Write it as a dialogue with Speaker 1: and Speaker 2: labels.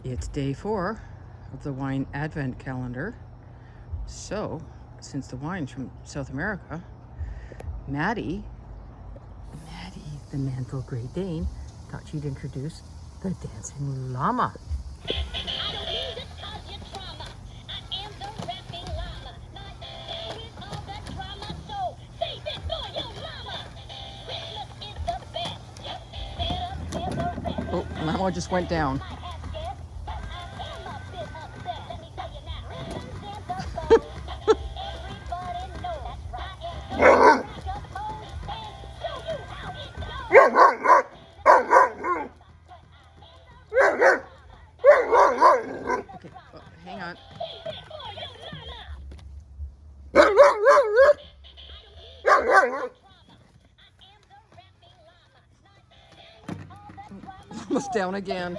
Speaker 1: It's day 4 of the wine advent calendar. So, since the wine's from South America, Maddie, the Mantle Great Dane, thought she'd introduce the Dancing Llama.
Speaker 2: I don't need to cause you trauma. I am the rapping llama. My name is all the drama, so save it for your mama. Christmas is the best. Better than the rest.
Speaker 1: Oh, Llama just went down.
Speaker 2: I ask guess, but I am a bit upset. Let me tell you now. Rhythms in the boat. Everybody knows I am the rock of pose and show you how it goes.
Speaker 1: Okay, oh, hang on. Almost down again.